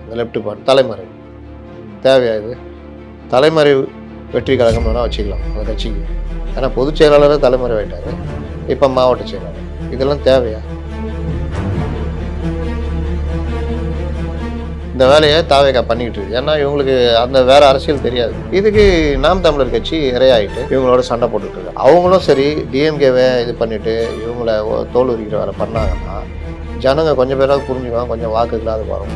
இந்த left part தலைமறைவு தேவையா இது? தலைமறைவு வெற்றி கழகம் வேணால் வச்சுக்கலாம் அந்த கட்சிக்கு. ஏன்னா பொதுச் செயலாளரே தலைமறைவாயிட்டாரு, இப்போ மாவட்ட செயலாளர். இதெல்லாம் தேவையா? இந்த வேலையை தாவேகா பண்ணிக்கிட்டு இருக்கு. ஏன்னா இவங்களுக்கு அந்த வேற அரசியல் தெரியாது. இதுக்கு நாம் தமிழர் கட்சி இரையாயிட்டு இவங்களோட சண்டை போட்டுட்டு இருக்காங்க. அவங்களும் சரி டிஎம்கேவை இது பண்ணிட்டு இவங்கள தோல் உரிக்கிற வேலை பண்ணாங்கன்னா ஜனங்க கொஞ்சம் பேராவது புரிஞ்சுக்குவாங்க, கொஞ்சம் வாக்குகளாவது வரும்.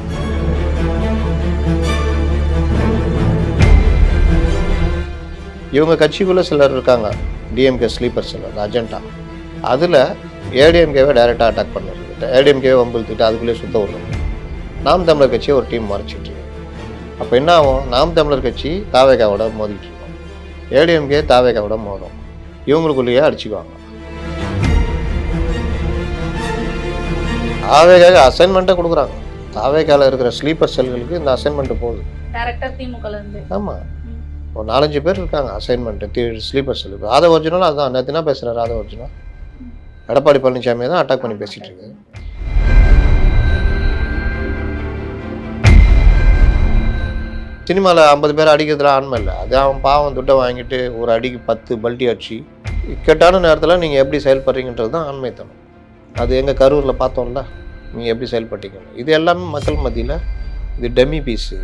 இவங்க கட்சிக்குள்ளே சிலர் இருக்காங்க, டிஎம்கே ஸ்லீப்பர் சிலர் அஜெண்டா. அதில் ஏடிஎம்கேவை டைரெக்டாக அட்டாக் பண்ணிருக்கு, ஏடிஎம்கேவை வம்பிழுத்துட்டு அதுக்குள்ளேயே சுத்த விடுறது. நாம் தமிழர் கட்சியை ஒரு டீம் மறைச்சிட்டு இருக்கு. அப்போ என்ன ஆகும்? நாம் தமிழர் கட்சி தாவேகாவோட மோதிட்டு இருக்கோம், ஏடிஎம்கே தாவேகாவோட மோதும், இவங்களுக்குள்ளேயே அடிச்சுக்குவாங்க. தாவேகாவுக்கு அசைன்மெண்ட்டை கொடுக்குறாங்க. தாவேகாவில் இருக்கிற ஸ்லீப்பர் செல்களுக்கு இந்த அசைன்மெண்ட்டு போகுது. ஆமாம், ஒரு 4-5 பேர் இருக்காங்க அசைன்மெண்ட்டு ஸ்லீப்பர் செல். ராத ஒரிஜினல் அதுதான் நேற்றுனா பேசுகிற ராத ஒரிஜினல் எடப்பாடி பழனிசாமியை தான் அட்டாக் பண்ணி பேசிகிட்டு இருக்கு. சினிமாவில் 50 பேர் அடிக்கிறதுல ஆண்மை இல்லை. அது அவன் பாவம் துட்டை வாங்கிட்டு ஒரு அடிக்கு 10 பல்ட்டி அடிச்சு இக்கட்டான நேரத்தில் நீங்கள் எப்படி செயல்படுறீங்கன்றது தான் ஆண்மைத்தனம். அது எங்கள் கரூரில் பார்த்தோம்ல, நீங்கள் எப்படி செயல்பட்டீங்க. இது எல்லாமே மக்கள் மத்தியில் இது டெமி பீஸு.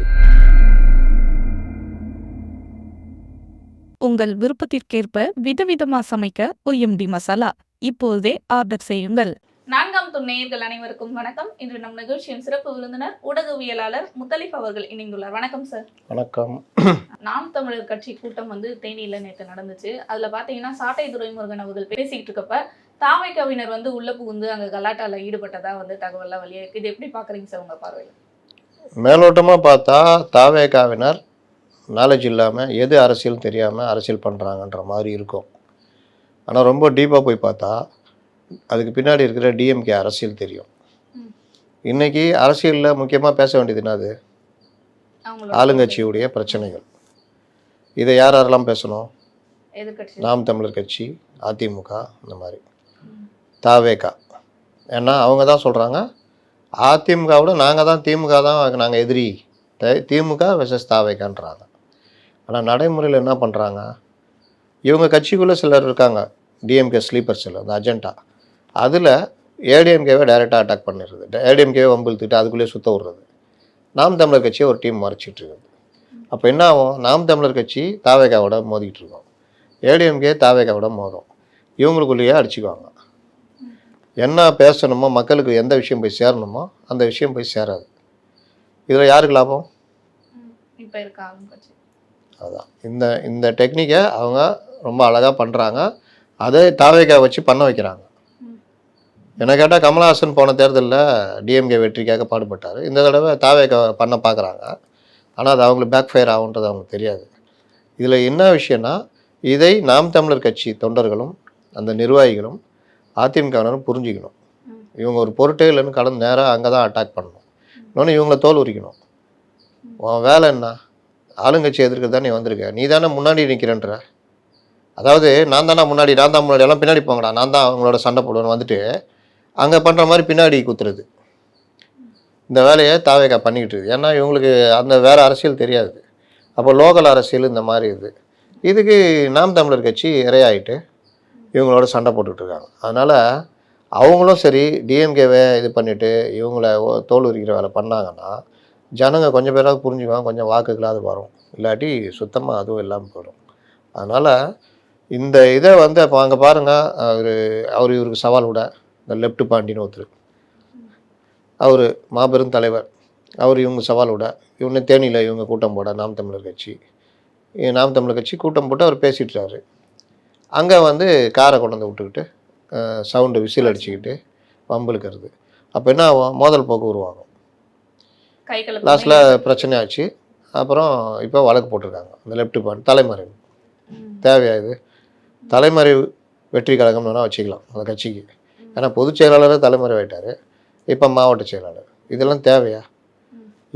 உங்கள் விருப்பத்திற்கேற்ப விதவிதமா சமைக்க OMD மசாலா இப்போதே ஆர்டர் செய்யுங்கள். 4ஆம் துணை நேயர்கள் அனைவருக்கும் வணக்கம். இன்று நம் நிகழ்ச்சியின் சிறப்பு விருந்தினர் ஊடகவியலாளர் முத்தலிஃப் அவர்கள் இணைந்துள்ளார். வணக்கம் சார். வணக்கம். நாம் தமிழர் கட்சி கூட்டம் தேனியில நேற்று நடந்துச்சு. அதுல பாத்தீங்கன்னா சாட்டை துரைமுருகன் அவர்கள் பேசிக்கிட்டு இருக்கப்ப தாவேகாவினர் உள்ள புகுந்து அங்க கலாட்டால ஈடுபட்டதா தகவல்லாம் வெளியாயிருக்கு. இது எப்படி பாக்குறீங்க சார் உங்க பார்வையில்? மேலோட்டமாக பார்த்தா தாவேகாவினர் நாலேஜ் இல்லாமல் எது அரசியல் தெரியாமல் அரசியல் பண்ணுறாங்கன்ற மாதிரி இருக்கும். ஆனால் ரொம்ப டீப்பாக போய் பார்த்தா அதுக்கு பின்னாடி இருக்கிற டிஎம்கே அரசியல் தெரியும். இன்றைக்கி அரசியலில் முக்கியமாக பேச வேண்டியது என்னது? ஆளுங்கட்சியுடைய பிரச்சனைகள். இதை யார் யாரெல்லாம் பேசணும்? நாம் தமிழர் கட்சி, அதிமுக, இந்த மாதிரி தாவேகா. ஏன்னா அவங்க தான் சொல்கிறாங்க அதிமுகவோட நாங்கள் தான் திமுக தான் நாங்கள் எதிரி, திமுக வெர்சஸ் தாவேகான்றாங்க. ஆனால் நடைமுறையில் என்ன பண்ணுறாங்க? இவங்க கட்சிக்குள்ளே சிலர் இருக்காங்க, டிஎம்கே ஸ்லீப்பர் செல் அந்த அஜெண்டா. அதில் ஏடிஎம்கேவை டைரெக்டாக அட்டாக் பண்ணிடுறது, ஏடிஎம்கேவை வம்பிழுத்துட்டு அதுக்குள்ளேயே சுத்த விடுறது. நாம் தமிழர் கட்சியை ஒரு டீம் மறைச்சிட்டு இருக்குது. அப்போ என்ன ஆகும்? நாம் தமிழர் கட்சி தாவேகாவோட மோதிக்கிட்டு இருக்கோம், ஏடிஎம்கே தாவேகாவோட மோதும், இவங்களுக்குள்ளேயே அடிச்சுக்குவாங்க. என்ன பேசணுமோ, மக்களுக்கு எந்த விஷயம் போய் சேரணுமோ அந்த விஷயம் போய் சேராது. இதில் யாருக்கு லாபம்? அதான் இந்த டெக்னிக்கை அவங்க ரொம்ப அழகாக பண்ணுறாங்க. அதை தாவேகா வச்சு பண்ண வைக்கிறாங்க. என்ன கேட்டால் கமலஹாசன் போன தேர்தலில் டிஎம்கே வெற்றிக்காக பாடுபட்டார். இந்த தடவை தாவேகா பண்ண பார்க்குறாங்க. ஆனால் அது அவங்களுக்கு பேக் ஃபயர் ஆகுன்றது அவங்களுக்கு தெரியாது. இதில் என்ன விஷயம்னா, இதை நாம் தமிழர் கட்சி தொண்டர்களும் அந்த நிர்வாகிகளும் அதிமுகவினரும் புரிஞ்சிக்கணும். இவங்க ஒரு பொருட்டே இல்லைன்னு கடந்து நேராக அங்கே தான் அட்டாக் பண்ணணும். இன்னொன்று இவங்களை தோல் உரிக்கணும். உன் வேலை என்ன? ஆளுங்கட்சி எதிர்க்கிறது தான் நீ வந்திருக்க, நீ தானே முன்னாடி நிற்கிறன்ற. அதாவது நான் தான் முன்னாடி எல்லாம் பின்னாடி போங்கடா, நான் தான் அவங்களோட சண்டை போடுவேன்னு வந்துட்டு அங்கே பண்ணுற மாதிரி பின்னாடி குத்துறது. இந்த வேலையை தாவேகா பண்ணிக்கிட்டு இருக்குது. ஏன்னா இவங்களுக்கு அந்த வேறு அரசியல் தெரியாது. அப்போ லோக்கல் அரசியல் இந்த மாதிரி இதுக்கு நாம் தமிழர் கட்சி இரையாயிட்டு இவங்களோட சண்டை போட்டுட்ருக்காங்க. அதனால் அவங்களும் சரி டிஎம்கேவை இது பண்ணிவிட்டு இவங்கள தோல் உரிக்கிற வேலை பண்ணாங்கன்னா ஜனங்க கொஞ்சம் பேராவது புரிஞ்சுக்குவாங்க, கொஞ்சம் வாக்குகளாவது வரும். இல்லாட்டி சுத்தமாக அதுவும் இல்லாமல் போயிடும். அதனால் இந்த இதை அப்போ அங்கே பாருங்கள், இவருக்கு சவால் விட இந்த லெஃப்ட் பாண்டின்னு ஒருத்தர், அவர் மாபெரும் தலைவர், இவங்க சவால் விட இவங்க தேனியில் இவங்க கூட்டம் போட நாம் தமிழர் கட்சி கூட்டம் போட்டு அவர் பேசிட்டுறாரு. அங்கே காரை கொண்டு வந்து விட்டுக்கிட்டு சவுண்டு விசில் அடிச்சுக்கிட்டு வம்புழுக்கிறது. அப்போ என்ன ஆகும்? மோதல் போக்கு உருவாகும். லாஸ்ட்டில் பிரச்சனை ஆச்சு. அப்புறம் இப்போ வழக்கு போட்டிருக்காங்க இந்த லெஃப்ட் பாண்ட் தலைமறைவு. தேவையா இது? தலைமறைவு வெற்றி கழகம் வேணால் வச்சுக்கலாம் அந்த கட்சிக்கு. ஏன்னா பொதுச் செயலாளரே தலைமறைவாயிட்டார், இப்போ மாவட்ட செயலாளர். இதெல்லாம் தேவையா?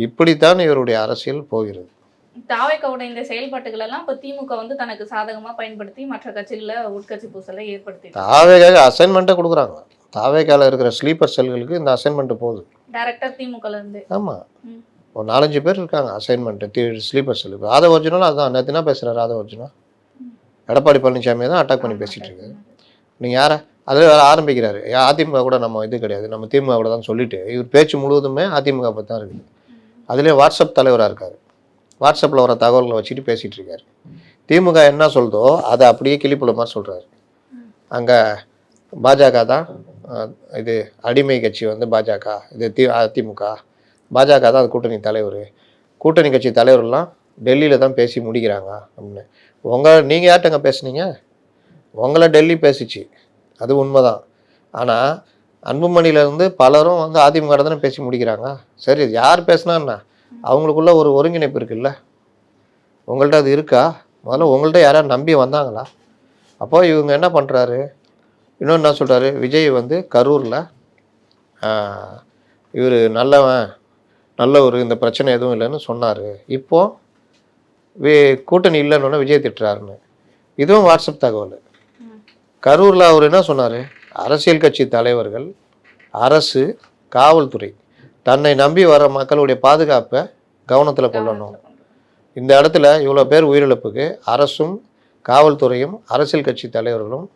இப்படித்தான் இவருடைய அரசியல் போகிறது. தாவேகாவோட இந்த செயல்பாட்டுகள் எல்லாம் இப்போ திமுக தனக்கு சாதகமாக பயன்படுத்தி மற்ற கட்சிகளை உட்கட்சி பூசலை ஏற்படுத்தி தாவேகாவுக்கு அசைன்மெண்ட்டை கொடுக்குறாங்க. தாவேகாவில் இருக்கிற ஸ்லீப்பர் செல்களுக்கு இந்த அசைன்மெண்ட்டு போகுது டைரக்டா திமுக இருந்து. ஆமாம், ஒரு 4-5 பேர் இருக்காங்க அசைன்மெண்ட்டு ஸ்லீப்பர் செல். அதை ஒரிஜினல் அதுதான் நேற்று என்ன பேசுகிறாரு அதை ஒரிஜினல் எடப்பாடி பழனிசாமியை தான் அட்டாக் பண்ணி பேசிகிட்டு இருக்காரு. நீங்கள் யாரை அதில் வேறு ஆரம்பிக்கிறாரு. அதிமுக கூட நம்ம இது கிடையாது, நம்ம திமுக கூட தான் சொல்லிட்டு இவர் பேச்சு முழுவதுமே அதிமுக பற்றி தான் இருக்குது. அதுலேயே வாட்ஸ்அப் தலைவராக இருக்கார். வாட்ஸ்அப்பில் வர தகவல்களை வச்சுட்டு பேசிகிட்டு இருக்காரு. திமுக என்ன சொல்தோ அதை அப்படியே கிளிப்புள்ள மாதிரி சொல்கிறாரு. அங்கே பாஜக தான் இது அடிமை கட்சி வந்து பாஜக, இது அதிமுக, பாஜக தான் அது கூட்டணி தலைவர், கூட்டணி கட்சி தலைவர்லாம் டெல்லியில் தான் பேசி முடிக்கிறாங்க அப்படின்னு. நீங்கள் யார்கிட்டங்க பேசுனீங்க? உங்களை டெல்லி பேசிச்சு, அது உண்மைதான். ஆனால் அன்புமணியிலேருந்து பலரும் வந்து அதிமுக தானே பேசி முடிக்கிறாங்க. சரி, யார் பேசுனான்னா அவங்களுக்குள்ள ஒரு ஒருங்கிணைப்பு இருக்குல்ல, உங்கள்கிட்ட அது இருக்கா? முதல்ல உங்கள்கிட்ட யாராவது நம்பி வந்தாங்களா? அப்போ இவங்க என்ன பண்ணுறாரு, இன்னொன்று என்ன சொல்கிறாரு, விஜய் வந்து கரூரில் இவர் நல்ல ஒரு இந்த பிரச்சனை எதுவும் இல்லைன்னு சொன்னார். இப்போது கூட்டணி இல்லைன்னு விஜய் திட்டுறாருன்னு. இதுவும் வாட்ஸ்அப் தகவல். கரூரில் அவர் என்ன சொன்னார், அரசியல் கட்சி தலைவர்கள், அரசு, காவல்துறை தன்னை நம்பி வர மக்களுடைய பாதுகாப்பை கவனத்தில் கொள்ளணும். இந்த இடத்துல இவ்வளோ பேர் உயிரிழப்புக்கு அரசும் காவல்துறையும் அரசியல் கட்சி தலைவர்களும்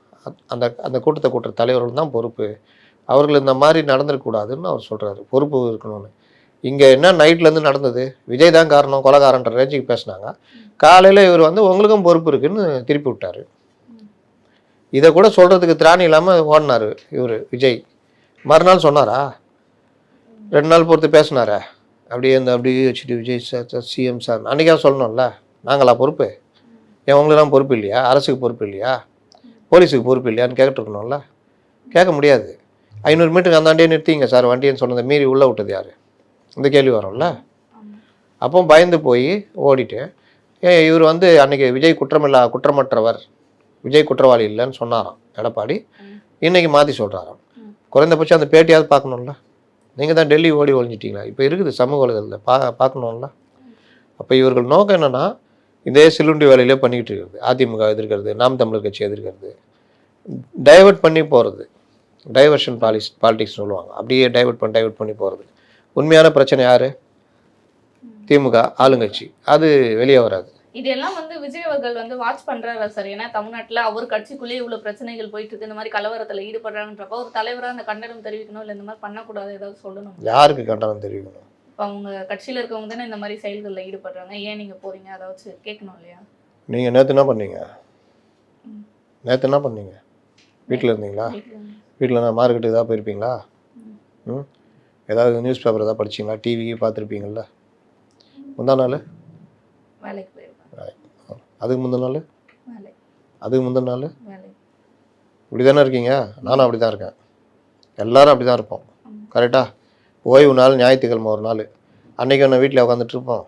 அந்த கூட்டத்தை கூட்டுற தலைவர்களும் தான் பொறுப்பு. அவர்கள் இந்த மாதிரி நடந்துடக்கூடாதுன்னு அவர் சொல்கிறாரு, பொறுப்பு இருக்கணும்னு. இங்கே என்ன நைட்லேருந்து நடந்தது, விஜய் தான் காரணம், கொலைகாரன்ற ரேஞ்சுக்கு பேசினாங்க. காலையில் இவர் வந்து உங்களுக்கும் பொறுப்பு இருக்குன்னு திருப்பி விட்டார். இதை கூட சொல்கிறதுக்கு திராணி இல்லாமல் ஓடினார் இவர் விஜய். மறுநாள் சொன்னாரா? 2 நாள் பொறுத்து பேசினாரா? அப்படியே வச்சுட்டு விஜய் சார் சிஎம் சார் அன்றைக்கா சொல்லணும்ல, நாங்களா பொறுப்பு? ஏன் உங்களுக்குலாம் பொறுப்பு இல்லையா? அரசுக்கு பொறுப்பு இல்லையா? போலீஸுக்கு பொறுப்பு இல்லையான்னு கேட்டுருக்கணும்ல. கேட்க முடியாது. 500 மீட்டருக்கு அந்தாண்டே நிறுத்திங்க சார் வண்டின்னு சொன்னதை மீறி உள்ளே விட்டது யார்? இந்த கேள்வி வரும்ல. அப்போ பயந்து போய் ஓடிட்டு இவர் வந்து அன்றைக்கி விஜய் குற்றமற்றவர், விஜய் குற்றவாளி இல்லைன்னு சொன்னாராம் எடப்பாடி. இன்றைக்கி மாற்றி சொல்கிறாராம். குறைந்தபட்சம் அந்த பேட்டியாவது பார்க்கணும்ல. நீங்கள் தான் டெல்லி ஓடி ஒழிஞ்சிட்டிங்களா? இப்போ இருக்குது சமூக வலைதளத்தில் பார்க்கணும்ல. அப்போ இவர்கள் நோக்கம் என்னென்னா இதே சிலுண்டி வேலையிலே பண்ணிக்கிட்டு இருக்கிறது. அதிமுக எதிர்க்கிறது, நாம் தமிழர் கட்சி எதிர்க்கிறது, டைவர்ட் பண்ணி போகிறது. டைவர்ஷன் பாலிடிக்ஸ் சொல்லுவாங்க. அப்படியே டைவர்ட் பண்ணி போகிறது. உண்மையான பிரச்சனை யார்? திமுக ஆளுங்கட்சி. அது வெளியே வராது. இதெல்லாம் வந்து விஜய் அவர்கள் வந்து வாட்ச் பண்றாரா சார்? ஏன்னா தமிழ்நாட்டில் அவர் கட்சிக்குள்ளேயே இவ்வளோ பிரச்சனைகள் போயிட்டு இருக்கு, இந்த மாதிரி கலவரத்தில் ஈடுபடுறாங்கன்றப்ப ஒரு தலைவராக அந்த கண்டனம் தெரிவிக்கணும், இல்லை இந்த மாதிரி பண்ணக்கூடாது ஏதாவது சொல்லணும். யாருக்கு கண்டனம் தெரிவிக்கணும்? இப்போ அவங்க கட்சியில் இருக்கவங்க தானே இந்த மாதிரி செயல்களில் ஈடுபடுறாங்க, ஏன் நீங்கள் போறீங்க அதாவது கேட்கணும் இல்லையா? நீங்கள் நேற்று என்ன பண்ணீங்க? வீட்டில் இருந்தீங்களா? வீட்டில் நான் மார்க்கெட்டுக்கு ஏதாவது போயிருப்பீங்களா? ஏதாவது நியூஸ் பேப்பர் ஏதாவது படிச்சிங்களா? டிவிக்கு பார்த்துருப்பீங்களா? முந்தா நாள் வேலைக்கு போயிருக்கேன். அதுக்கு முந்தின நாள் வேலை. இப்படி தானே இருக்கீங்க? நானும் அப்படி தான் இருக்கேன். எல்லோரும் அப்படி தான் இருப்போம். கரெக்டாக ஓய்வு நாள் ஞாயிற்றுக்கிழமை ஒரு நாள். அன்றைக்கி ஒன்று வீட்டில் உட்காந்துட்டு இருப்போம்.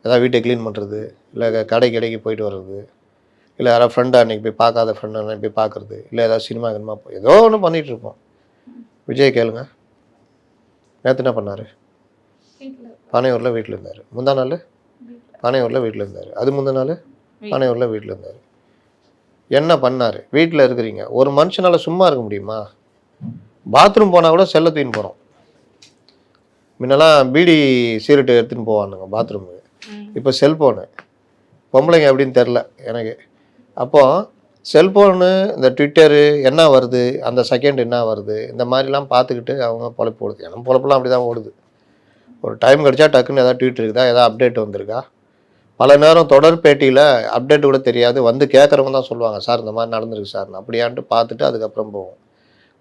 ஏதாவது வீட்டை க்ளீன் பண்ணுறது, இல்லை கடைக்கு போயிட்டு வர்றது, இல்லை யாராவது ஃப்ரெண்டு அன்றைக்கி போய் பார்க்காத ஃப்ரெண்டு அன்றைக்கி போய் பார்க்குறது, இல்லை ஏதாவது சினிமா ஏதோ ஒன்று பண்ணிகிட்டு இருப்போம். விஜய் கேளுங்க, நேற்று என்ன பண்ணார்? பனையூரில் வீட்டில் இருந்தார். முந்தா நாள் பனையூரில் வீட்டில் இருந்தார். அது முந்தின நாள் பனையூரில் வீட்டில் இருந்தார். என்ன பண்ணார்? வீட்டில் இருக்கிறீங்க. ஒரு மனுஷனால் சும்மா இருக்க முடியுமா? பாத்ரூம் போனால் கூட செல்லை தூக்கின்னு போகிறோம். முன்னெல்லாம் பீடி சீரட்டு எடுத்துன்னு போவானுங்க பாத்ரூமுக்கு. இப்போ செல்ஃபோனு. பொம்பளைங்க எப்படின்னு தெரில எனக்கு. அப்போது செல்ஃபோனு, இந்த ட்விட்டரு என்ன வருது, அந்த செகண்ட் என்ன வருது, இந்த மாதிரிலாம் பார்த்துக்கிட்டு அவங்க பொழைப்பு ஓடுது. எனக்கு பொழைப்பெல்லாம் அப்படி தான் ஓடுது. ஒரு டைம் கிடச்சா டக்குன்னு எதாவது ட்வீட் இருக்குதா, எதாவது அப்டேட் வந்திருக்கா? பல நேரம் தொடர் பேட்டியில் அப்டேட் கூட தெரியாது, வந்து கேட்குறவங்க தான் சொல்லுவாங்க, சார் இந்த மாதிரி நடந்திருக்கு சார், அப்படியான்ட்டு பார்த்துட்டு அதுக்கப்புறம் போவோம்.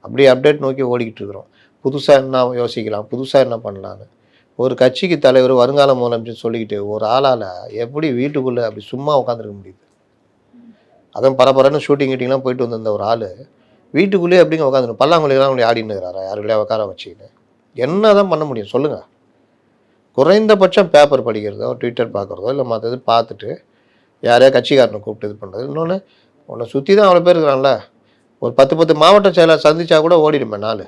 அப்படியே அப்டேட் நோக்கி ஓடிக்கிட்டு இருக்கிறோம். புதுசாக என்ன யோசிக்கலாம், புதுசாக என்ன பண்ணலான்னு. ஒரு கட்சிக்கு தலைவர் வருங்கால முதலமைச்சர் சொல்லிக்கிட்டு ஒரு ஆளால் எப்படி வீட்டுக்குள்ளே அப்படி சும்மா உட்காந்துருக்க முடியுது? அதுவும் பரபரன்னு ஷூட்டிங் கீட்டிங்லாம் போயிட்டு வந்திருந்த ஒரு ஆள் வீட்டுக்குள்ளேயே எப்படிங்க உட்காந்துருக்கு? பல்லாங்குழிலாம் அப்படி ஆடின்னு இருக்கிறாரா? யாருக்குள்ளேயே உட்கார வச்சுக்கிட்டு என்ன தான் பண்ண முடியும் சொல்லுங்கள்? குறைந்தபட்சம் பேப்பர் படிக்கிறதோ, ட்விட்டர் பார்க்குறதோ, இல்லை மற்றது பார்த்துட்டு யாரையா கட்சிக்காரனை கூப்பிட்டு இது பண்ணுறது. இன்னொன்று உன்னை சுற்றி தான் அவ்வளோ பேர் இருக்கிறான்ல. ஒரு 10 மாவட்ட செயலர் சந்திச்சா கூட ஓடிடுமே நாள்.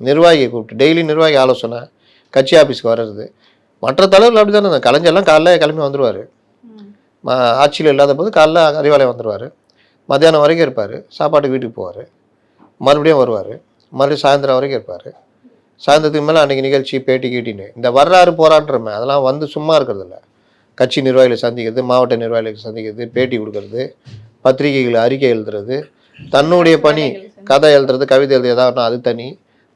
நிர்வாகியை கூப்பிட்டு டெய்லி நிர்வாகி ஆலோசனை, கட்சி ஆஃபீஸ்க்கு வர்றது. மற்ற தலைவர்கள் அப்படி தானே. கலைஞர்லாம் காலைல கிளம்பி வந்துடுவார். ஆட்சியில் இல்லாத போது காலைல அறிவாலயம் வந்துடுவார். மத்தியானம் வரைக்கும் இருப்பார். சாப்பாட்டுக்கு வீட்டுக்கு போவார். மறுபடியும் வருவார். மறுபடியும் சாயந்தரம் வரைக்கும் இருப்பார். சாயந்தரத்துக்கு மேலே அன்றைக்கி நிகழ்ச்சி பேட்டி கீட்டின்னு இந்த வர்றாரு போராடுறமே அதெல்லாம் வந்து சும்மா இருக்கிறதில்ல. கட்சி நிர்வாகிகளை சந்திக்கிறது, மாவட்ட நிர்வாகிகளை சந்திக்கிறது, பேட்டி கொடுக்கறது, பத்திரிகைகள் அறிக்கை எழுதுறது, தன்னுடைய பணி கதை எழுதுறது, கவிதை எழுது ஏதாவது அது தனி.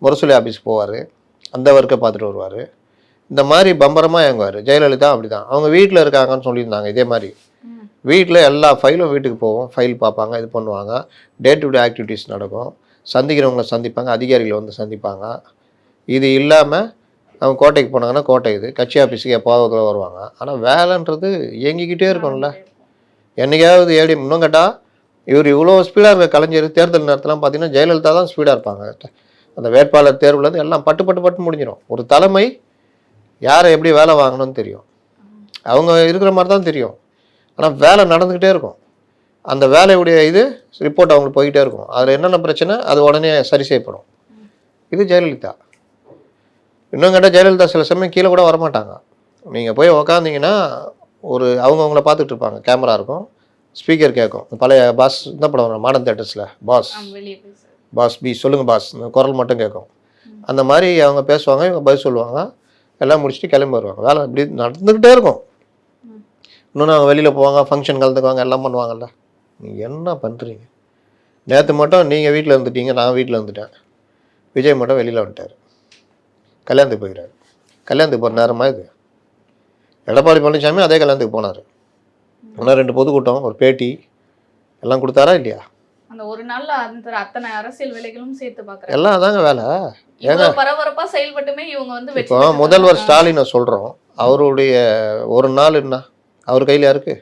முரசொலி ஆஃபீஸ் போவார், அந்த ஒர்க்கை பார்த்துட்டு வருவார். இந்த மாதிரி பம்பரமாக இயங்குவார். ஜெயலலிதா அப்படி தான். அவங்க வீட்டில் இருக்காங்கன்னு சொல்லியிருந்தாங்க. இதே மாதிரி வீட்டில் எல்லா ஃபைலும் வீட்டுக்கு போவோம், ஃபைல் பார்ப்பாங்க, இது பண்ணுவாங்க, டே டு டே ஆக்டிவிட்டீஸ் நடக்கும், சந்திக்கிறவங்கள சந்திப்பாங்க, அதிகாரிகளை வந்து சந்திப்பாங்க. இது இல்லாமல் அவங்க கோட்டைக்கு போனாங்கன்னா கோட்டை இது, கட்சி ஆஃபீஸுக்கு எப்போது வருவாங்க. ஆனால் வேலைன்றது இயங்கிக்கிட்டே இருக்கும்ல. என்றைக்காவது ஏடி இன்னும் கேட்டால் இவர் இவ்வளோ ஸ்பீடாக இருக்க கலைஞர் தேர்தல் நேரத்துலாம் பார்த்தீங்கன்னா ஜெயலலிதா தான் ஸ்பீடாக இருப்பாங்க. அந்த வேட்பாளர் தேர்வுலேருந்து எல்லாம் பட்டு பட்டு பட்டு முடிஞ்சிடும். ஒரு தலைமை யாரை எப்படி வேலை வாங்கணும்னு தெரியும், அவங்க இருக்கிற மாதிரி தான் தெரியும். ஆனால் வேலை நடந்துக்கிட்டே இருக்கும். அந்த வேலையுடைய இது ரிப்போர்ட் அவங்களுக்கு போய்கிட்டே இருக்கும். அதில் என்னென்ன பிரச்சனை அது உடனே சரி செய்யப்படும். இது ஜெயலலிதா. இன்னும் கேட்டால் ஜெயலலிதா சில சமயம் கீழே கூட வரமாட்டாங்க. நீங்கள் போய் உக்காந்திங்கன்னா ஒரு அவங்கள பார்த்துட்டு இருப்பாங்க, கேமரா இருக்கும், ஸ்பீக்கர் கேட்கும். பழைய பாஸ் என்ன படம் மாடர்ன் தேட்டர்ஸில் பாஸ் பி சொல்லுங்கள் பாஸ், இந்த குரல் மட்டும் கேட்கும். அந்த மாதிரி அவங்க பேசுவாங்க, இவங்க பதில் சொல்லுவாங்க, எல்லாம் முடிச்சுட்டு கிளம்பி வருவாங்க. வேலை இப்படி நடந்துக்கிட்டே இருக்கும். இன்னொன்று அவங்க வெளியில் போவாங்க, ஃபங்க்ஷன் கலந்துக்குவாங்க, எல்லாம் பண்ணுவாங்கல்ல. நீங்கள் என்ன பண்ணுறீங்க? நேற்று மட்டும் நீங்கள் வீட்டில் இருந்துட்டீங்க, நான் வீட்டில் இருந்துட்டேன். விஜய் மட்டும் வெளியில் வந்துட்டார், கல்யாணத்துக்கு போயிட்டார். கல்யாணத்துக்கு போகிற நேரமாக இது. எடப்பாடி பழனிசாமி அதே கல்யாணத்துக்கு போனார். இன்னும் 2 பொதுக்கூட்டம், ஒரு பேட்டி எல்லாம் கொடுத்தாரா இல்லையா? அந்த ஒரு நாள்ல அந்த அத்தனை அரசியல் வேலைகளும் சேர்த்து பார்க்குறேன். எல்லாம் அதாங்க வேலை. ஏங்க பரபரப்பா செயல்பட்டுமே இவங்க வந்து இப்போ முதல்வர் ஸ்டாலினை சொல்கிறோம், அவருடைய ஒரு நாள் என்ன அவர் கையில் யாருக்கு?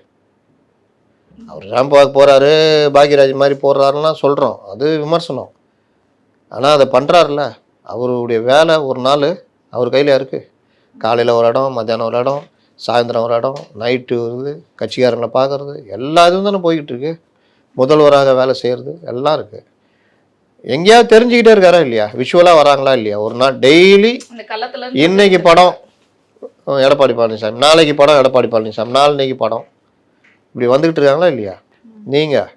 அவர் ராம்பாக் போகிறாரு, பாக்யராஜ் மாதிரி போடுறாருன்னா சொல்கிறோம், அது விமர்சனம். ஆனால் அதை பண்ணுறாருல, அவருடைய வேலை ஒரு நாள் அவர் கையில் யாருக்கு? காலையில் ஒரு இடம், மத்தியானம் ஒரு இடம், சாயந்தரம் ஒரு இடம், நைட்டு வருது, கட்சிக்காரங்களை பார்க்குறது, எல்லா இதுவும் தானே போய்கிட்டு இருக்கு. முதல்வராக வேலை செய்கிறது எல்லாம் இருக்குது. எங்கேயாவது தெரிஞ்சுக்கிட்டே இருக்காரா இல்லையா? விஷுவலாக வராங்களா இல்லையா? ஒரு நாள் டெய்லி இன்னைக்கு படம் எடப்பாடி பழனிசாமி, நாளைக்கு படம் எடப்பாடி பழனிசாமி, நாளைக்கு படம், இப்படி வந்துக்கிட்டு இருக்காங்களா இல்லையா? நீங்கள்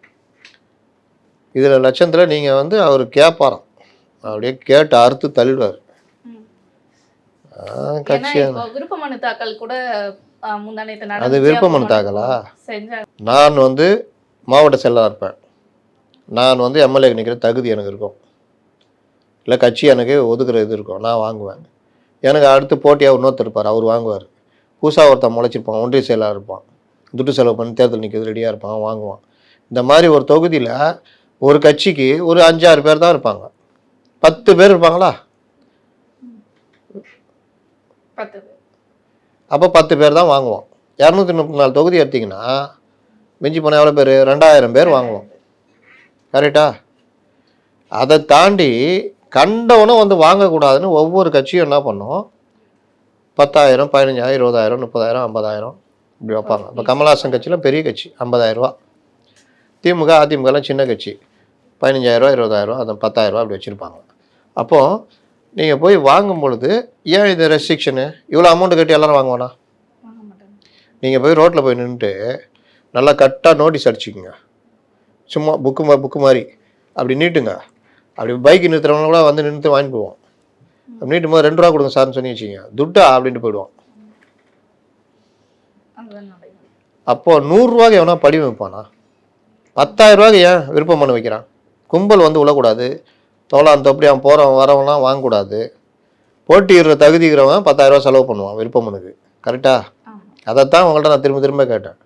இதில் லட்சத்தில் நீங்கள் வந்து அவர் கேட்பாராம், அப்படியே கேட்டு அறுத்து தள்ளிடுவார். விருப்ப மனு தாக்கல் கூட அது விருப்ப மனு தாக்கலா? நான் வந்து மாவட்ட செயலாளர் இருப்பேன், நான் வந்து எம்எல்ஏக்கு நிற்கிற தகுதி எனக்கு இருக்கும், இல்லை கட்சி எனக்கு ஒதுக்குற இது இருக்கும், நான் வாங்குவேன். எனக்கு அடுத்து போட்டியாக இன்னொருத்தர் இருப்பார், அவர் வாங்குவார். புதுசாக ஒருத்தன் முளைச்சிருப்பான், ஒன்றிய செயலாளர் இருப்பான், துட்டு செலவு பண்ணி தேர்தல் நிற்கிறது ரெடியாக இருப்பான், வாங்குவான். இந்த மாதிரி ஒரு தொகுதியில் ஒரு கட்சிக்கு ஒரு 5-6 பேர் தான் இருப்பாங்க. 10 பேர் இருப்பாங்களா? அப்போ 10 பேர் தான் வாங்குவோம். 234 தொகுதி எடுத்திங்கன்னா மிஞ்சி போனால் எவ்வளோ பேர்? 2000 பேர் வாங்குவோம். கரெக்டா? அதை தாண்டி கண்டவனும் வந்து வாங்கக்கூடாதுன்னு ஒவ்வொரு கட்சியும் என்ன பண்ணும், 10,000, 15,000, 20,000, 30,000, 50,000 இப்படி வைப்பாங்க. இப்போ கமல்ஹாசன் கட்சியில் பெரிய கட்சி 50,000 ரூபா, திமுக அதிமுகலாம் சின்ன கட்சி 15,000, 20,000, அந்த 10,000 அப்படி வச்சுருப்பாங்க. அப்போது நீங்கள் போய் வாங்கும் பொழுது ஏன் இது ரெஸ்ட்ரிக்ஷனு? இவ்வளோ அமௌண்ட்டு கட்டி எல்லோரும் வாங்குவானா? நீங்கள் போய் ரோட்டில் போய் நின்றுட்டு நல்லா கரெக்டாக நோட்டீஸ் அடிச்சுக்குங்க, சும்மா புக்கு மாதிரி அப்படி நீட்டுங்க. அப்படி பைக்கு நிறுத்துறவங்க கூட வந்து நிறுத்து வாங்கி போவோம். அப்படி நீட்டும் போது 2 ரூபா கொடுங்க சார்னு சொல்லி வச்சுங்க, துட்டா அப்படின்ட்டு போயிடுவோம். அப்போது 100 ரூபாய்க்கு எவனா படி வைப்பானா? 10,000 ரூபாய்க்கு ஏன் விருப்பம் பண்ண வைக்கிறான்? கும்பல் வந்து விழக்கூடாது, தோளான் தொப்படி அவன் போகிறவன் வரவன்லாம் வாங்கக்கூடாது. போட்டியிடுற தகுதிக்கிறவன் 10,000 ரூபா செலவு பண்ணுவான் விருப்பமனுக்கு. கரெக்டாக? அதைத்தான் அவங்கள்ட்ட நான் திரும்ப திரும்ப கேட்டேன்.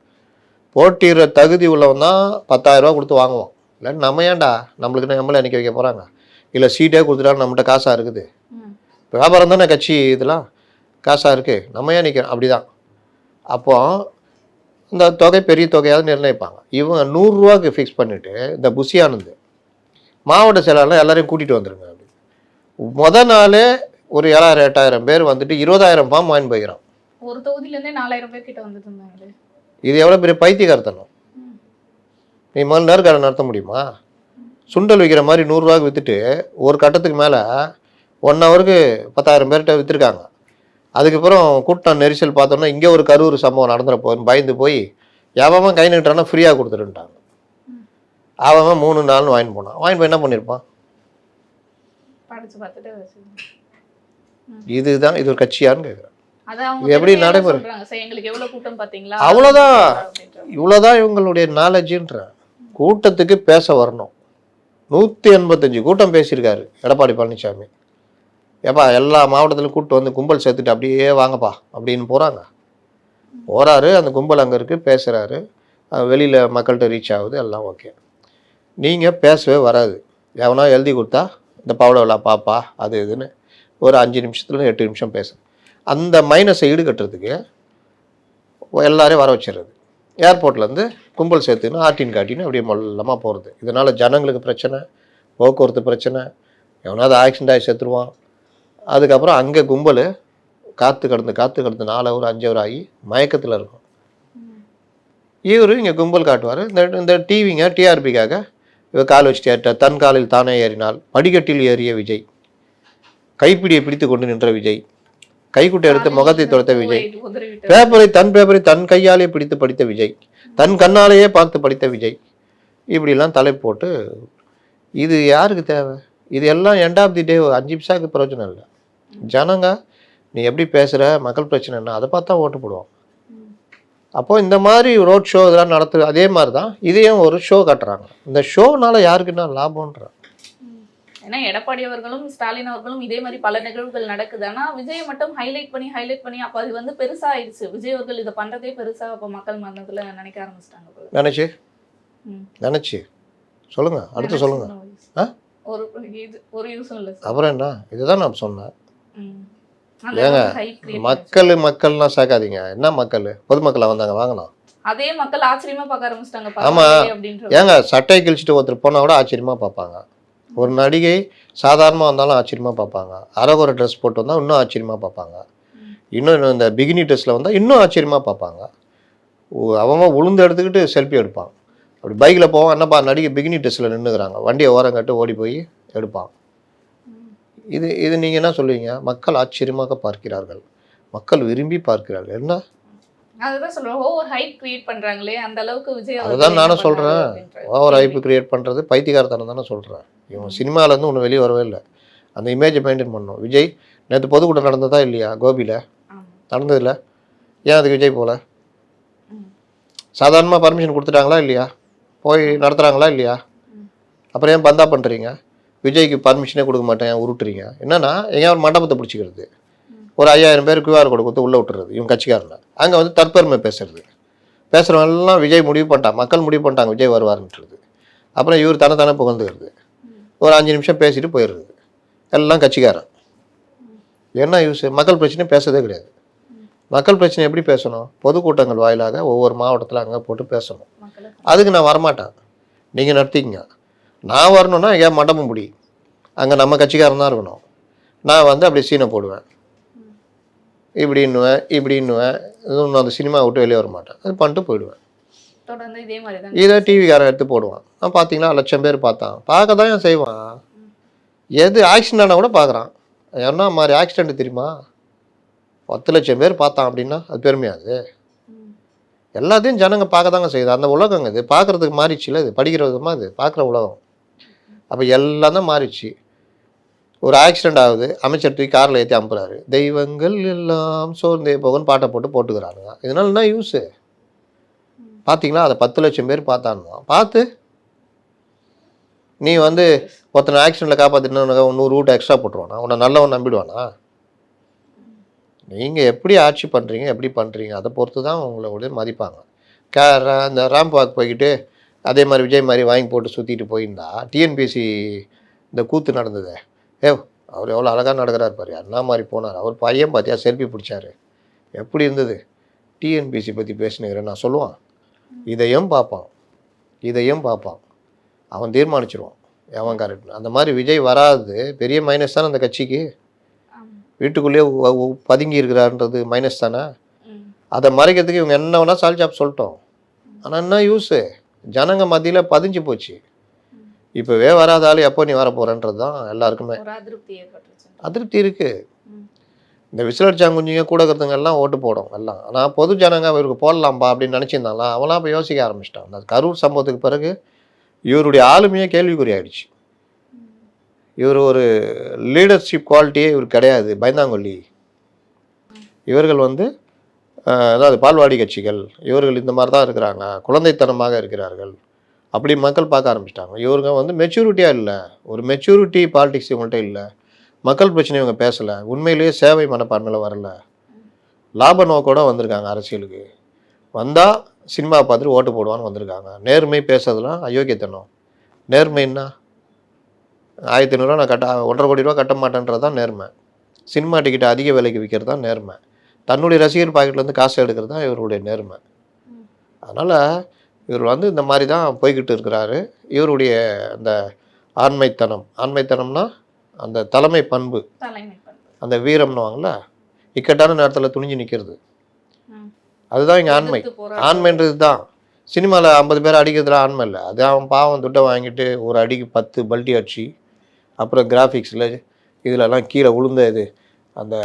போட்டியிடுற தகுதி உள்ளவன் தான் 10,000 ரூபா கொடுத்து வாங்குவோம். இல்லை நம்ம ஏன்டா நம்மளுக்கு நம்மளே நிற்க வைக்க போகிறாங்க, இல்லை சீட்டே கொடுத்துட்டாலும் நம்மகிட்ட காசாக இருக்குது. வியாபாரம் தானே கட்சி, இதெல்லாம் காசாக இருக்குது, நம்ம ஏன் நிற்கிறோம்? அப்படி தான். அப்போது இந்த தொகை பெரிய தொகையாவது நிர்ணயிப்பாங்க. இவங்க 100 ரூபாய்க்கு ஃபிக்ஸ் பண்ணிவிட்டு இந்த புஷியானது மாவட்ட செயலாளர் எல்லாரையும் கூட்டிகிட்டு வந்துருங்க அப்படி. மொதல் நாளே ஒரு 7,000 8,000 பேர் வந்துட்டு 20,000 ஃபார்ம் வாங்கி போய்க்கிறான். ஒரு தொகுதியிலேருந்தே 4,000 பேர் கிட்ட வந்துட்டு இருந்தாங்க. இது எவ்வளோ பெரிய பைத்தியக்காரத்தனம்! நீ முதல்ல நேர்காணல் நடத்த முடியுமா? சுண்டல் விற்கிற மாதிரி 100 ரூபாய்க்கு விற்றுட்டு ஒரு கட்டத்துக்கு மேலே 1 ஹவருக்கு 10,000 பேர்கிட்ட விற்றுருக்காங்க. அதுக்கப்புறம் கூட்டம் நெரிசல் பார்த்தோன்னா இங்கே ஒரு கரூர் சம்பவம் நடந்துட போகுதுன்னு பயந்து போய் எவன் கை நிட்டானா ஃப்ரீயாக கொடுத்துருன்ட்டாங்க. அவன் 3 நாள்னு வாங்கிட்டு போனான். வாங்கிட்டு போய் என்ன பண்ணியிருப்பான்? இதுதான் இது ஒரு கட்சியான்னு கேட்குறேன். அதான் அவங்க இது எப்படி பெருமையா தான் நடைமுறை? சொல்றாங்க. சரி, எங்களுக்கு எவ்வளவு கூட்டம் பாத்தீங்களா அவ்வளோதான். அப்படின்ற இவ்வளோதான் இவங்களுடைய நாலேஜுன்ற. கூட்டத்துக்கு பேச வரணும். 185 கூட்டம் பேசியிருக்காரு எடப்பாடி பழனிசாமி. ஏப்பா எல்லா மாவட்டத்திலும் கூட்டு வந்து கும்பல் சேர்த்துட்டு அப்படியே வாங்கப்பா அப்படின்னு போகிறாங்க. போகிறாரு, அந்த கும்பல் அங்கே இருக்குது, பேசுகிறாரு, வெளியில் மக்கள்கிட்ட ரீச் ஆகுது, எல்லாம் ஓகே. நீங்கள் பேசவே வராது. எவனா எழுதி கொடுத்தா இந்த பவளவிழா பாப்பா அது இதுன்னு ஒரு 5 நிமிஷத்துல 8 நிமிஷம் பேச, அந்த மைனஸை ஈடுகட்டுறதுக்கு எல்லாரையும் வர வச்சிடுறது. ஏர்போர்ட்லேருந்து கும்பல் சேர்த்துன்னு ஆட்டின்னு காட்டின்னு அப்படியே மொல்லமாக போகிறது. இதனால் ஜனங்களுக்கு பிரச்சனை, போக்குவரத்து பிரச்சனை, எவனாவது ஆக்சிடென்ட் ஆகி செத்துருவான். அதுக்கப்புறம் அங்கே கும்பல் காற்று கடந்து 4 ஹவர் 5 ஹவர் ஆகி மயக்கத்தில் இருக்கும். இவர் இங்கே கும்பல் காட்டுவார். இந்த டிவிங்க டிஆர்பிக்காக இவர் கால் வச்சுட்டு தன் காலில் தானே ஏறினால், படிக்கட்டில் ஏறிய விஜய், கைப்பிடியை பிடித்து கொண்டு நின்ற விஜய், கைக்குட்டை எடுத்து முகத்தை துடைத்த விஜய், தன் பேப்பரை தன் கையாலே பிடித்து படித்த விஜய், தன் கண்ணாலேயே பார்த்து படித்த விஜய், இப்படிலாம் தலை போட்டு இது யாருக்கு தேவை? இது எல்லாம் எண்ட் ஆஃப் தி டே 5 நிமிஷத்துக்கு பிரயோஜனம் இல்லை. ஜனங்க நீ எப்படி பேசுகிற, மக்கள் பிரச்சனை என்ன, அதை பார்த்தா ஓட்டு போடுவோம். அப்போது இந்த மாதிரி ரோட் ஷோ இதெல்லாம் நடத்துது. அதே மாதிரி தான் இதையும் ஒரு ஷோ கட்டுறாங்க. இந்த ஷோனால யாருக்கு என்ன லாபம்ன்ற. ஏன்னா எடப்பாடி அவர்களும் ஸ்டாலின் அவர்களும் இதே மாதிரி பல நிகழ்வுகள் நடக்குது. ஆனா விஜய் மட்டும் ஹைலைட் பண்ணி அப்ப அது வந்து பெருசா ஆயிடுச்சு. விஜய் அவர்கள் இதை பண்றதே பெருசா அப்ப மக்கள் மனதுல நினைக்க ஆரம்பிச்சிட்டாங்க போல. நினைச்சு சொல்லுங்க, அடுத்து சொல்லுங்க. ஒரு யூஸும் இல்லை. அப்புறம் என்ன, இதுதான் நான் சொன்னேன். ஏங்க மக்கள்லாம் சேர்க்காதீங்க. என்ன மக்கள், பொதுமக்களா வந்தாங்க வாங்கலாம். அதே மக்கள் ஆச்சரியமா பார்க்க ஆரம்பிச்சிட்டாங்க. ஆமா, ஏங்க சட்டை கிழிச்சிட்டு ஒருத்தர் போனா கூட ஆச்சரியமா பார்ப்பாங்க. ஒரு நடிகை சாதாரணமாக வந்தாலும் ஆச்சரியமாக பார்ப்பாங்க. அரகுறை ட்ரெஸ் போட்டு வந்தால் இன்னும் ஆச்சரியமாக பார்ப்பாங்க. இன்னும் இந்த பிகினி ட்ரெஸ்ஸில் வந்தால் இன்னும் ஆச்சரியமாக பார்ப்பாங்க. அவங்க உளுந்து எடுத்துக்கிட்டு செல்ஃபி எடுப்பாங்க. அப்படி பைக்கில் போவோம், என்னப்பா நடிகை பிகினி ட்ரெஸ்ஸில் நின்றுக்கிறாங்க, வண்டியை ஓரம் கட்டு ஓடி போய் எடுப்பாங்க. இது நீங்கள் என்ன சொல்லுவீங்க? மக்கள் ஆச்சரியமாக பார்க்கிறார்கள், மக்கள் விரும்பி பார்க்கிறார்கள். என்ன அதுதான் சொல்றேன், ஓவர் ஹைப் கிரியேட் பண்றாங்களே அந்த அளவுக்கு விஜய். அதுதான் நானும் சொல்கிறேன், ஓவர் ஹைப் கிரியேட் பண்ணுறது பைத்தியக்காரத்தனம் தானே சொல்கிறேன். இவன் சினிமாவிலேருந்து ஒன்று வெளியே வரவே இல்லை. அந்த இமேஜை மெயின்டைன் பண்ணணும். விஜய் நேற்று பொதுக்கூட்டம் நடந்ததா இல்லையா? கோபியில் நடந்ததில்லை. ஏன் அதுக்கு விஜய் போல? சாதாரணமாக பர்மிஷன் கொடுத்துட்டாங்களா இல்லையா? போய் நடத்துகிறாங்களா இல்லையா? அப்புறம் ஏன் பந்தா பண்ணுறீங்க? விஜய்க்கு பர்மிஷனே கொடுக்க மாட்டேன், உருட்டுறீங்க. என்னன்னா எங்கேயா ஒரு மண்டபத்தை பிடிச்சிக்கிறது, ஒரு 5000 பேர் QR கோடு கொடுத்து உள்ளே விட்டுறது இவங்க கட்சிக்காரனை. அங்கே வந்து தற்பெருமை பேசுகிறவங்கெல்லாம் விஜய் முடிவு பண்ணிட்டாங்க, மக்கள் முடிவு பண்ணிட்டாங்க விஜய் வருவாருன்றது. அப்புறம் இவர் தானே புகழ்ந்துக்கிறது. ஒரு 5 நிமிஷம் பேசிட்டு போயிடுறது. எல்லாம் கட்சிக்காரன். என்ன யூஸ்? மக்கள் பிரச்சனை பேசுறதே கிடையாது. மக்கள் பிரச்சனை எப்படி பேசணும்? பொதுக்கூட்டங்கள் வாயிலாக ஒவ்வொரு மாவட்டத்தில் அங்கே போட்டு பேசணும். அதுக்கு நான் வரமாட்டேன், நீங்கள் நடத்திக்கங்க. நான் வரணுன்னா ஏன் மண்டபம் முடி, அங்கே நம்ம கட்சிக்காரன் தான் இருக்கணும். நான் வந்து அப்படி சீனை போடுவேன், இப்படின்னுவேன் இன்னும் அந்த சினிமா விட்டு வெளியே வர மாட்டேன். அது பண்ணிட்டு போயிடுவேன். இதை டிவிக்காரன் எடுத்து போடுவான். பார்த்தீங்களா 1,00,000 பேர் பார்க்க தான் ஏன் செய்வான். எது ஆக்சிடென்ட் ஆனால் கூட பார்க்குறான். ஏன்னா மாதிரி ஆக்சிடென்ட் தெரியுமா? 10,00,000 பேர் பார்த்தான் அப்படின்னா அது பெருமையாது. எல்லாத்தையும் ஜனங்க பார்க்க தாங்க செய்யுது. அந்த உலகங்க இது பார்க்குறதுக்கு மாறிச்சுல, இது படிக்கிற விதமாக இது பார்க்குற உலகம். அப்போ எல்லாம் தான் மாறிச்சு. ஒரு ஆக்சிடென்ட் ஆகுது, அமைச்சர் தூக்கி காரில் ஏற்றி அனுப்புறாரு, தெய்வங்கள் எல்லாம் சோர்ந்தே போகன்னு பாட்டை போட்டுக்கிறானுங்க. இதனால என்ன யூஸு? பார்த்தீங்களா, அதை 10,00,000 பேர் பார்த்தானுங்க. பார்த்து நீ வந்து ஒருத்தனை ஆக்சிடெண்ட்டில் காப்பாற்றினா 100 ரூட் எக்ஸ்ட்ரா போட்டுருவானா? உன்னை நல்லவன் நம்பிடுவானா? நீங்கள் எப்படி ஆட்சி பண்ணுறீங்க, எப்படி பண்ணுறீங்க, அதை பொறுத்து தான் உங்களோட மதிப்பாங்க. அந்த ரேம்ப் வாக் போய்கிட்டு அதே மாதிரி விஜய் மாதிரி வாங்கி போட்டு சுற்றிட்டு போயிருந்தா டிஎன்பிஎஸ்சி இந்த கூத்து நடந்தது. அவர் எவ்வளோ அழகாக நடக்கிறார் பாரு, அண்ணா மாதிரி போனார். அவர் பையன் பார்த்தியா செல்ஃபி பிடிச்சாரு, எப்படி இருந்தது? டிஎன்பிஎஸ்சி பற்றி பேசினுக்கிறேன் நான் சொல்லுவான். இதையும் பார்ப்பான், அவன் தீர்மானிச்சிருவான் எவன் கரெக்ட். அந்த மாதிரி விஜய் வராது பெரிய மைனஸ் தானே அந்த கட்சிக்கு. வீட்டுக்குள்ளேயே பதுங்கி இருக்கிறாருன்றது மைனஸ் தானே. அதை மறைக்கிறதுக்கு இவங்க என்ன வேணால் சால்ஜாப் சொல்லிட்டோம். ஆனால் என்ன யூஸு? ஜனங்க மத்தியில் பதிஞ்சு போச்சு. இப்போவே வராதாலும் எப்போ நீ வர போகிறன்றது தான் எல்லாருக்குமே அதிருப்தி இருக்குது. இந்த விசிலடிச்சாங்குஞ்சிங்க கூட இருக்கிறதுங்க எல்லாம் ஓட்டு போடும் எல்லாம். ஆனால் பொது ஜனங்க இவருக்கு போடலாம்பா அப்படின்னு நினச்சிருந்தாங்களா, அவெல்லாம் இப்போ யோசிக்க ஆரம்பிச்சிட்டான். அந்த கரூர் சம்பவத்துக்கு பிறகு இவருடைய ஆளுமையே கேள்விக்குறி ஆயிடுச்சு. இவர் ஒரு லீடர்ஷிப் குவாலிட்டியே இவர் கிடையாது, பயந்தாங்கொல்லி. இவர்கள் வந்து அதாவது பால்வாடி கட்சிகள், இவர்கள் இந்த மாதிரி தான் இருக்கிறாங்க, குழந்தைத்தனமாக இருக்கிறார்கள், அப்படி மக்கள் பார்க்க ஆரம்பிச்சிட்டாங்க. இவங்க வந்து மெச்சூரிட்டியாக இல்லை, ஒரு மெச்சூரிட்டி பாலிடிக்ஸ் இவங்கள்ட்ட இல்லை, மக்கள் பிரச்சனை இவங்க பேசலை, உண்மையிலேயே சேவை மனப்பான்மையில் வரல, லாப நோக்கோட வந்திருக்காங்க அரசியலுக்கு. வந்தால் சினிமா பார்த்துட்டு ஓட்டு போடுவான்னு வந்திருக்காங்க. நேர்மை பேசுறதுலாம் அயோக்கியத்தனம். நேர்மைன்னா 1500 நான் 1,50 கோடி ரூபா கட்ட மாட்டேன்றது தான் நேர்மை. சினிமா டிக்கெட் அதிக விலைக்கு விற்கிறது தான் நேர்மை. தன்னுடைய ரசிகர் பாக்கெட்லேருந்து காசு எடுக்கிறது தான் இவருடைய நேர்மை. அதனால் இவர் வந்து இந்த மாதிரி தான் போய்கிட்டு இருக்கிறாரு. இவருடைய அந்த ஆண்மைத்தனம்னா அந்த தலைமை பண்பு, அந்த வீரம்னுவாங்கள்ல, இக்கட்டான நேரத்தில் துணிஞ்சு நிற்கிறது, அதுதான் இங்கே ஆண்மை. ஆண்மைன்றது தான். சினிமாவில் 50 பேர் அடிக்கிறதுல ஆண்மை இல்லை. அது அவன் பாவம் துட்டை வாங்கிட்டு ஒரு அடிக்கு 10 பல்ட்டி அடிச்சு, அப்புறம் கிராஃபிக்ஸில் இதிலெல்லாம் கீழே விழுந்த இது அந்த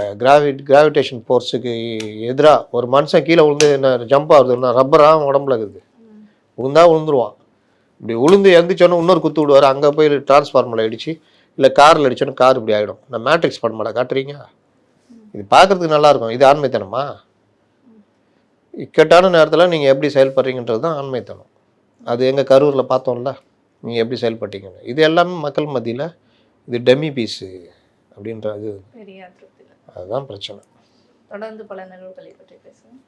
கிராவிடேஷன் ஃபோர்ஸுக்கு எதிராக ஒரு மனுஷன் கீழே விழுந்து என்ன ஜம்ப் ஆகுதுன்னா ரப்பராக உடம்புல இருக்குது, விழுந்துருவான். இப்படி விழுந்து எந்திரிச்சோன்னே இன்னொரு குத்து விடுவார், அங்கே போய் டிரான்ஸ்ஃபார்மரில் அடித்து இல்லை காரில் அடித்தோன்னு கார் இப்படி ஆகிடும். நான் மேட்ரிக்ஸ் பண்ண மாட்டேன் காட்டுறீங்க, இது பார்க்குறதுக்கு நல்லாயிருக்கும். இது ஆண்மைத்தனமா? இக்கட்டான நேரத்தில் நீங்கள் எப்படி செயல்படுறீங்கன்றது தான் ஆண்மைத்தனம். அது எங்கள் கரூரில் பார்த்தோம்ல, நீங்கள் எப்படி செயல்பட்டீங்கன்னு. இது எல்லாமே மக்கள் மத்தியில் இது டெமி பீஸு அப்படின்றது, அதுதான் பிரச்சனை. தொடர்ந்து பல நிகழ்வுகளை பற்றி பேசுவோம்.